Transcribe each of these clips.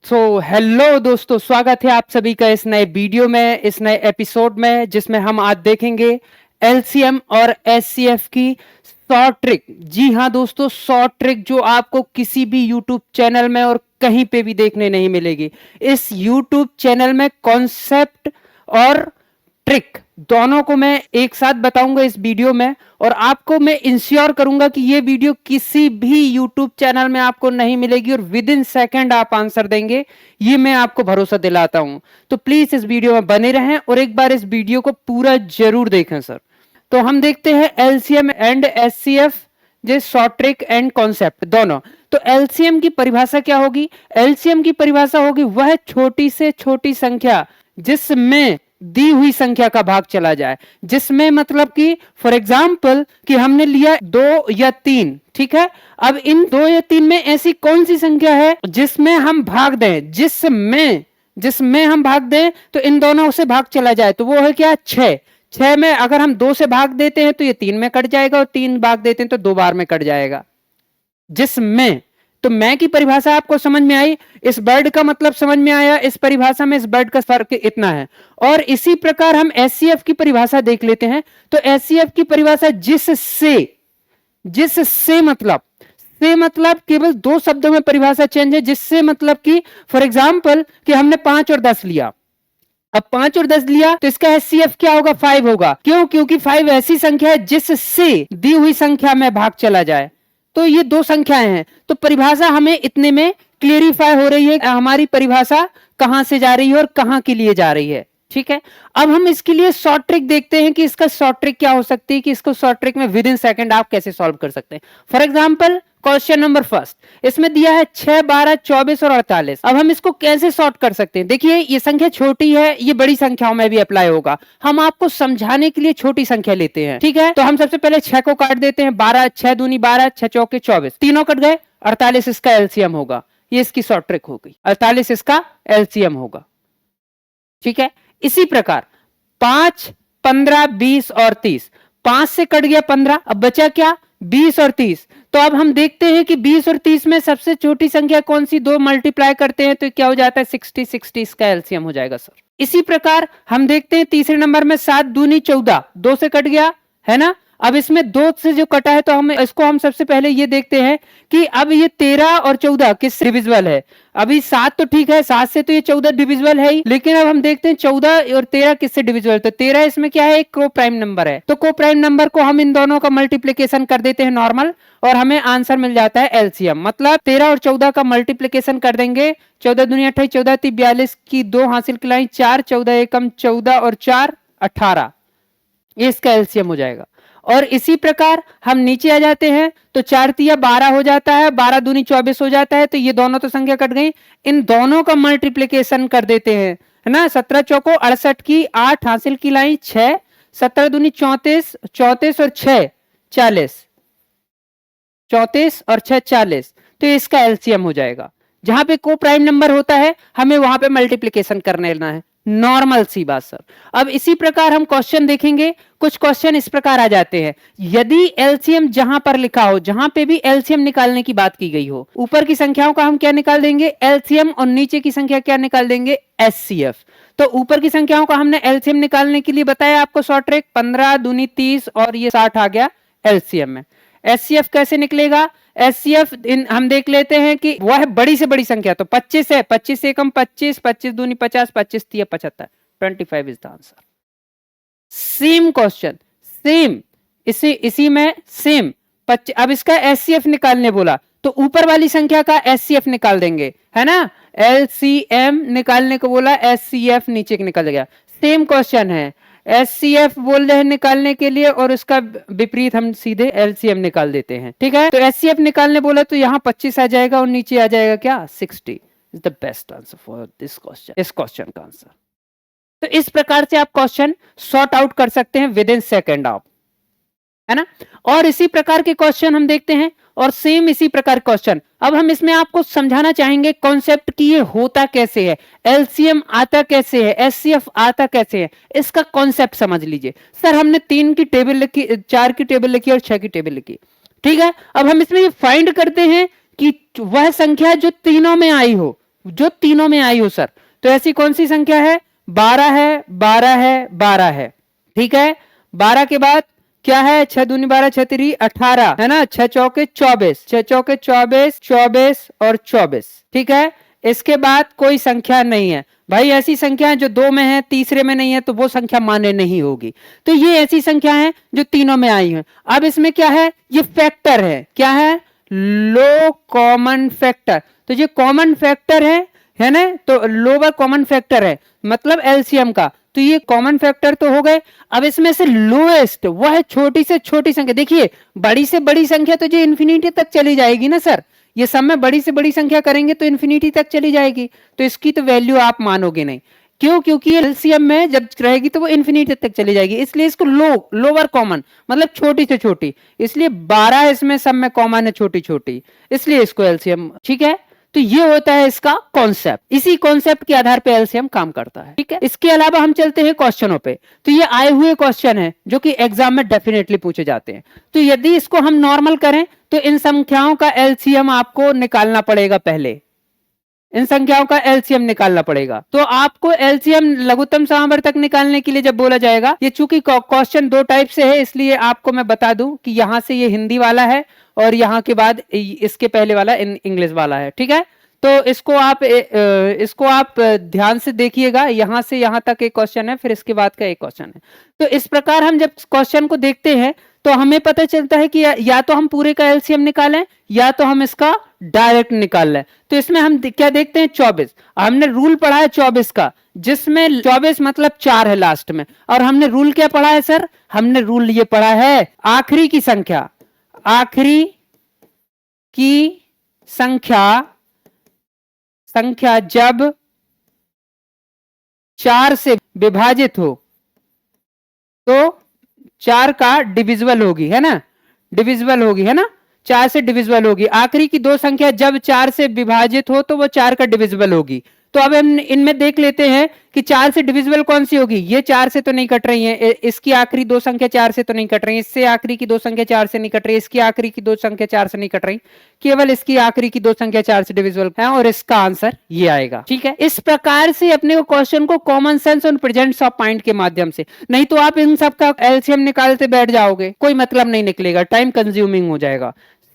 Hello दोस्तों, स्वागत है आप सभी का इस नए वीडियो में, इस नए एपिसोड में, जिसमें हम आज देखेंगे एलसीएम और एचसीएफ की शॉर्ट ट्रिक। जी हाँ दोस्तों, शॉर्ट ट्रिक जो आपको किसी भी यूट्यूब चैनल में और कहीं पे भी देखने नहीं मिलेगी। इस यूट्यूब चैनल में कॉन्सेप्ट और ट्रिक दोनों को मैं एक साथ बताऊंगा इस वीडियो में, और आपको मैं इंश्योर करूंगा कि ये वीडियो किसी भी यूट्यूब चैनल में आपको नहीं मिलेगी और विद इन सेकेंड आप आंसर देंगे, ये मैं आपको भरोसा दिलाता हूं। तो प्लीज इस वीडियो में बने रहें और एक बार इस वीडियो को पूरा जरूर देखें सर। तो हम देखते हैं LCM and HCF, J short trick and concept दोनों। तो एलसीएम की परिभाषा क्या होगी? एलसीएम की परिभाषा होगी वह छोटी से छोटी संख्या जिसमें दी हुई संख्या का भाग चला जाए, जिसमें मतलब कि फॉर एग्जाम्पल कि हमने लिया 2 या 3, ठीक है। अब इन 2 या 3 में ऐसी कौन सी संख्या है जिसमें हम भाग दें, जिसमें हम भाग दें तो इन दोनों से भाग चला जाए, तो वो है क्या? 6। 6 में अगर हम 2 से भाग देते हैं तो ये 3 में कट जाएगा, और 3 भाग देते हैं तो 2 बार में कट जाएगा। जिसमें, तो मैं की परिभाषा आपको समझ में आई, इस वर्ड का मतलब समझ में आया, इस परिभाषा में इस वर्ड का फर्क इतना है। और इसी प्रकार हम एचसीएफ की परिभाषा देख लेते हैं। तो एचसीएफ की परिभाषा जिससे मतलब केवल 2 शब्दों में परिभाषा चेंज है। जिससे मतलब कि फॉर एग्जाम्पल कि हमने 5 और 10 लिया, अब 5 और 10 लिया तो इसका एचसीएफ क्या होगा? 5 होगा। क्यों? क्योंकि 5 ऐसी संख्या है जिससे दी हुई संख्या में भाग चला जाए। तो ये 2 संख्याएं हैं, तो परिभाषा हमें इतने में क्लियरिफाई हो रही है हमारी परिभाषा कहां से जा रही है और कहां के लिए जा रही है, ठीक है। अब हम इसके लिए शॉर्ट ट्रिक देखते हैं कि इसका शॉर्ट ट्रिक क्या हो सकती है, कि इसको शॉर्ट ट्रिक में विद इन सेकंड आप कैसे सॉल्व कर सकते हैं। For example question number first, इसमें दिया है 6, 12, 24 और 48। अब हम इसको कैसे सॉर्ट कर सकते हैं? देखिए, ये संख्या छोटी है, ये बड़ी संख्याओं में भी अप्लाई होगा। हम आपको समझाने के लिए छोटी संख्या लेते हैं, ठीक है। तो हम सबसे पहले 6 को काट देते हैं। 12, 6 दूनी 12, 6 चौके 24, तीनों कट गए। 48 इसका एलसीएम होगा। ये इसकी शॉर्ट ट्रिक हो गई, 48 इसका एलसीएम होगा, ठीक है। इसी प्रकार 5, 15, 20 और 30, 5 से कट गया 15, अब बचा क्या? 20 और 30। तो अब हम देखते हैं कि 20 और 30 में सबसे छोटी संख्या कौन सी? 2 मल्टीप्लाई करते हैं तो क्या हो जाता है? 60। 60 इसका एलसीएम हो जाएगा सर। इसी प्रकार हम देखते हैं तीसरे नंबर में 7 दूनी 14, 2 से कट गया, है ना। अब इसमें 2 से जो कटा है तो हम सबसे पहले ये देखते हैं कि अब ये 13 और 14 किस डिविजिबल है। अभी 7 तो ठीक है, 7 से तो ये 14 डिविजिबल है ही, लेकिन अब हम देखते हैं 14 और 13 किससे डिविजिबल। तो 13 इसमें क्या है? एक को प्राइम नंबर है, तो को प्राइम नंबर को हम इन दोनों का मल्टीप्लीकेशन कर देते हैं नॉर्मल, और हमें आंसर मिल जाता है एलसीएम। मतलब 13 और 14 का मल्टीप्लीकेशन कर देंगे। 14 दूनी 28, 14 × 42 की 2 हासिल किलाई 4, 14 एकम 14 और 4 18, ये इसका एलसीएम हो जाएगा। और इसी प्रकार हम नीचे आ जाते हैं तो 4 तिया 12 हो जाता है, 12 दूनी 24 हो जाता है। तो ये दोनों तो संख्या कट गई, इन दोनों का मल्टीप्लीकेशन कर देते हैं, है ना। 17 चौको 68 की 8 हासिल की लाई 6, 17 दूनी 34, 34 और 6 40, 34 और 6 40। तो इसका एलसीएम हो जाएगा। जहां पे को प्राइम नंबर होता है हमें वहां पे मल्टीप्लीकेशन करने लेना है, नॉर्मल सी बात सर। अब इसी प्रकार हम क्वेश्चन देखेंगे। कुछ क्वेश्चन इस प्रकार आ जाते हैं, यदि एलसीएम जहां पर लिखा हो, जहां पे भी एलसीएम निकालने की बात की गई हो, ऊपर की संख्याओं का हम क्या निकाल देंगे? एलसीएम, और नीचे की संख्या क्या निकाल देंगे? एचसीएफ। तो ऊपर की संख्याओं का हमने एलसीएम निकालने के लिए बताया आपको शॉर्ट ट्रिक, 15 दूनी 30 और ये 60 आ गया एलसीएम में। एचसीएफ कैसे निकलेगा? एचसीएफ हम देख लेते हैं कि वह है बड़ी से बड़ी संख्या, तो 25 है, 25 से कम 25, 25 दूनी 50, 25 तिया 75, 25 is the answer. Same question, same इसी में सेम। अब इसका एचसीएफ निकालने बोला तो ऊपर वाली संख्या का एचसीएफ निकाल देंगे, है ना। एलसीएम निकालने को बोला, एचसीएफ नीचे निकल गया। सेम क्वेश्चन है, एचसीएफ बोल रहे हैं निकालने के लिए, और उसका विपरीत हम सीधे एलसीएम निकाल देते हैं, ठीक है। तो एचसीएफ निकालने बोला तो यहाँ 25 आ जाएगा और नीचे आ जाएगा क्या? 60 is the best answer for this question, इस क्वेश्चन का आंसर। तो इस प्रकार से आप क्वेश्चन सॉर्ट आउट कर सकते हैं विद इन सेकेंड आप, है ना। और इसी प्रकार के क्वेश्चन हम देखते हैं, और सेम इसी प्रकार क्वेश्चन। अब हम इसमें आपको समझाना चाहेंगे कॉन्सेप्ट कि ये होता कैसे है, एलसीएम आता कैसे है, एचसीएफ आता कैसे है, इसका कॉन्सेप्ट समझ लीजिए। सर हमने 3 की टेबल लिखी, 4 की टेबल लिखी और 6 की टेबल लिखी, ठीक है। अब हम इसमें ये फाइंड करते हैं कि वह संख्या जो तीनों में आई हो, जो तीनों में आई हो सर। तो ऐसी कौन सी संख्या है? 12 है, 12 है, 12 है। ठीक है, 12 के बाद क्या है? 6 दूनी 12, 6 3 18 है ना, 6 चौके 24, 6 चौके 24, 24 और 24। ठीक है, इसके बाद कोई संख्या नहीं है भाई। ऐसी संख्या जो दो में है, तीसरे में नहीं है, तो वो संख्या मान्य नहीं होगी। तो ये ऐसी संख्या है जो तीनों में आई है। अब इसमें क्या है? ये फैक्टर है। क्या है? लो कॉमन फैक्टर। तो ये कॉमन फैक्टर है ना, तो लोअर कॉमन फैक्टर है, मतलब एलसीएम का। तो ये कॉमन फैक्टर तो हो गए। अब इसमें से लोएस्ट वह है छोटी से छोटी संख्या। देखिए, बड़ी से बड़ी संख्या तो जो इन्फिनिटी तक चली जाएगी ना सर, ये सब में बड़ी से बड़ी संख्या करेंगे तो इन्फिनिटी तक चली जाएगी, तो इसकी तो वैल्यू आप मानोगे नहीं। क्यों? क्योंकि एलसीएम में जब रहेगी तो वो इन्फिनिटी तक चली जाएगी, इसलिए इसको लोअर कॉमन मतलब छोटी से छोटी, इसलिए 12 इसमें सब में कॉमन है छोटी छोटी, इसलिए इसको एलसीएम। ठीक है, तो ये होता है इसका कॉन्सेप्ट। इसी कॉन्सेप्ट के आधार पे एलसीएम काम करता है। ठीक है, इसके अलावा हम चलते हैं क्वेश्चनों पे। तो ये आए हुए क्वेश्चन है जो कि एग्जाम में डेफिनेटली पूछे जाते हैं। तो यदि इसको हम नॉर्मल करें तो इन संख्याओं का एलसीएम आपको निकालना पड़ेगा। पहले इन संख्याओं का एलसीएम निकालना पड़ेगा। तो आपको एलसीएम लघुत्तम समावर्तक निकालने के लिए जब बोला जाएगा, ये चूंकि क्वेश्चन दो टाइप से है, इसलिए आपको मैं बता दूं कि यहां से ये हिंदी वाला है और यहाँ के बाद इसके पहले वाला इंग्लिश वाला है। ठीक है, तो इसको आप ध्यान से देखिएगा। यहां से यहां तक एक क्वेश्चन है, फिर इसके बाद का एक क्वेश्चन है। तो इस प्रकार हम जब क्वेश्चन को देखते हैं तो हमें पता चलता है कि या तो हम पूरे का एलसीएम निकालें या तो हम इसका डायरेक्ट निकाल लें। तो इसमें हम क्या देखते हैं? 24। हमने रूल पढ़ा है 24 का, जिसमें 24 मतलब 4 है लास्ट में। और हमने रूल क्या पढ़ा है सर? हमने रूल ये पढ़ा है आखिरी की संख्या, आखिरी की संख्या जब 4 से विभाजित हो तो 4 का डिविजिबल होगी, है ना, डिविजिबल होगी, है ना, 4 से डिविजिबल होगी। आखिरी की दो संख्या जब 4 से विभाजित हो तो वो 4 का डिविजिबल होगी। तो अब हम इनमें देख लेते हैं कि 4 से डिविजिबल कौन सी होगी। ये 4 से तो नहीं कट रही है, इसकी आखिरी दो संख्या 4 से तो नहीं कट रही, इससे आखिरी की दो संख्या 4 से नहीं कट रही, इसकी आखिरी की दो संख्या 4 से नहीं कट रही, केवल इसकी आखिरी की दो संख्या 4 से डिविजिबल है, और इसका आंसर ये आएगा। ठीक है, इस प्रकार से अपने को क्वेश्चन को कॉमन सेंस और प्रेजेंस ऑफ पॉइंट के माध्यम से, नहीं तो आप इन सब का एलसीएम निकालते बैठ जाओगे, कोई मतलब नहीं निकलेगा, टाइम कंज्यूमिंग हो जाएगा।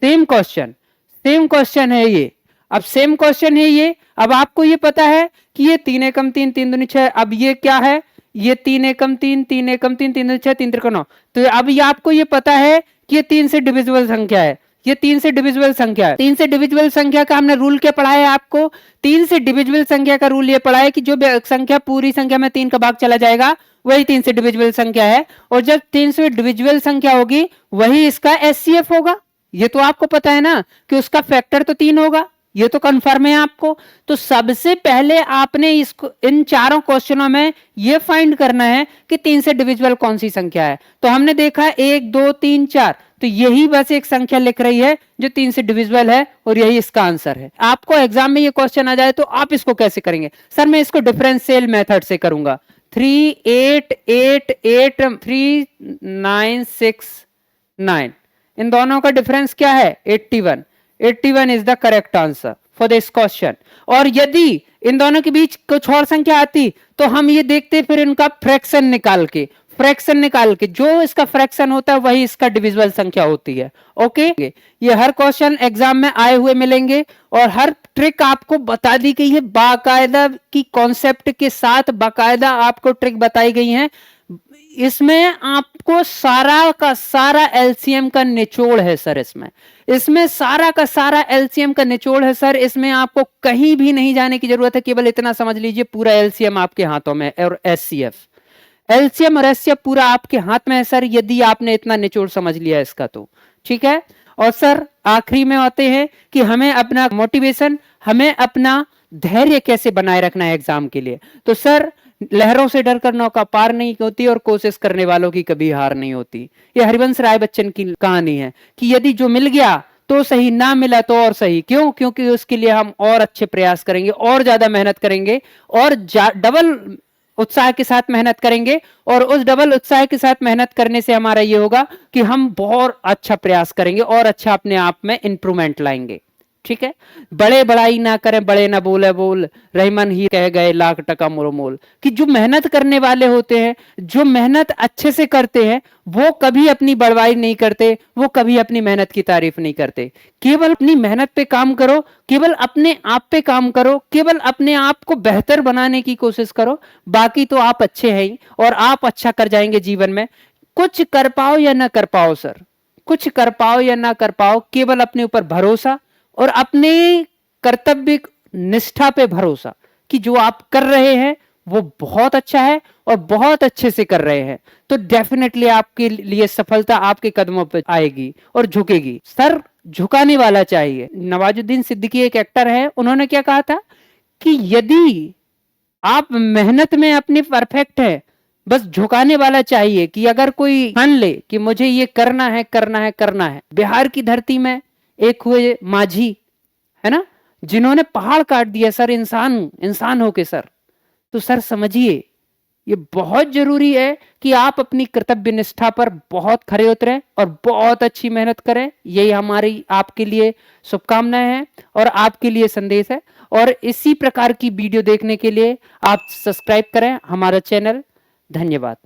सेम क्वेश्चन है ये। अब सेम क्वेश्चन है ये। अब आपको ये पता है कि ये 3 एकम 3, 3 दूनी 6। अब ये क्या है? ये 3 एकम 3, 3 एकम 3, 3 दूनी 6, 3 त्रिकोण 9। तो अब ये आपको ये पता है कि ये 3 से डिविजिबल संख्या है, ये 3 से डिविजिबल संख्या है। 3 से डिविजिबल संख्या का हमने रूल क्या पढ़ा है आपको? 3 से डिविजिबल संख्या का रूल ये पढ़ा है कि जो संख्या पूरी संख्या में 3 का भाग चला जाएगा वही 3 से डिविजिबल संख्या है, और जब 3 से डिविजिबल संख्या होगी वही इसका एचसीएफ होगा। ये तो आपको पता है ना कि उसका फैक्टर तो 3 होगा, ये तो कंफर्म है आपको। तो सबसे पहले आपने इसको इन चारों क्वेश्चनों में ये फाइंड करना है कि 3 से डिविजिबल कौन सी संख्या है। तो हमने देखा 1 2 3 4, तो यही बस एक संख्या लिख रही है जो 3 से डिविजिबल है, और यही इसका आंसर है। आपको एग्जाम में ये क्वेश्चन आ जाए तो आप इसको कैसे करेंगे? सर मैं इसको डिफरेंशियल मेथड से करूंगा। 3 8 8 8 3 9 6 9, इन दोनों का डिफरेंस क्या है? 81। 81 is the correct answer for this question. और यदि इन दोनों के बीच कुछ और संख्या आती तो हम ये देखते फिर इनका फ्रैक्शन निकाल के जो इसका फ्रैक्शन होता है वही इसका डिविजिबल संख्या होती है। ओके, ये हर क्वेश्चन एग्जाम में आए हुए मिलेंगे और हर ट्रिक आपको बता दी गई है बाकायदा की कॉन्सेप्ट के साथ, बाकायदा आपको ट्रिक बताई गई है। इसमें आपको सारा का सारा एलसीएम का निचोड़ है सर। इसमें सारा का सारा एलसीएम का निचोड़ है सर। इसमें आपको कहीं भी नहीं जाने की जरूरत है, केवल इतना समझ लीजिए पूरा एलसीएम आपके हाथों में है, और एचसीएफ, एलसीएम और एचसीएफ पूरा आपके हाथ में है सर, यदि आपने इतना निचोड़ समझ लिया इसका तो। ठीक है, और सर आखिरी में आते हैं कि हमें अपना मोटिवेशन, हमें अपना धैर्य कैसे बनाए रखना है एग्जाम के लिए। तो सर लहरों से डर कर नौका पार नहीं होती और कोशिश करने वालों की कभी हार नहीं होती। ये हरिवंश राय बच्चन की कहानी है कि यदि जो मिल गया तो सही, ना मिला तो और सही। क्यों? क्योंकि उसके लिए हम और अच्छे प्रयास करेंगे, और ज्यादा मेहनत करेंगे, और डबल उत्साह के साथ मेहनत करेंगे, और उस डबल उत्साह के साथ मेहनत करने से हमारा ये होगा कि हम बहुत अच्छा प्रयास करेंगे और अच्छा अपने आप में इंप्रूवमेंट लाएंगे। ठीक है। बड़े बड़ाई ना करें, बड़े ना बोले बोल, रहमान ही कह गए लाख टका मोरो मोल। कि जो मेहनत करने वाले होते हैं, जो मेहनत अच्छे से करते हैं, वो कभी अपनी बड़वाई नहीं करते, वो कभी अपनी मेहनत की तारीफ नहीं करते। केवल अपनी मेहनत पे काम करो, केवल अपने आप पे काम करो, केवल अपने आप को बेहतर बनाने की कोशिश करो, बाकी तो आप अच्छे हैं ही और आप अच्छा कर जाएंगे जीवन में। कुछ कर पाओ या ना कर पाओ सर, कुछ कर पाओ या ना कर पाओ, केवल अपने ऊपर भरोसा और अपने कर्तव्य निष्ठा पे भरोसा कि जो आप कर रहे हैं वो बहुत अच्छा है और बहुत अच्छे से कर रहे हैं, तो डेफिनेटली आपके लिए सफलता आपके कदमों पे आएगी और झुकेगी। सर झुकाने वाला चाहिए। नवाजुद्दीन सिद्दीकी एक एक्टर है, उन्होंने क्या कहा था कि यदि आप मेहनत में अपनी परफेक्ट है, बस झुकाने वाला चाहिए कि अगर कोई ठान ले कि मुझे ये करना है करना है करना है। बिहार की धरती में एक हुए माझी, है ना, जिन्होंने पहाड़ काट दिया सर, इंसान इंसान होके सर। तो सर समझिए ये बहुत जरूरी है कि आप अपनी कर्तव्य निष्ठा पर बहुत खरे उतरें और बहुत अच्छी मेहनत करें। यही हमारी आपके लिए शुभकामनाएं हैं और आपके लिए संदेश है। और इसी प्रकार की वीडियो देखने के लिए आप सब्सक्राइब करें हमारा चैनल। धन्यवाद।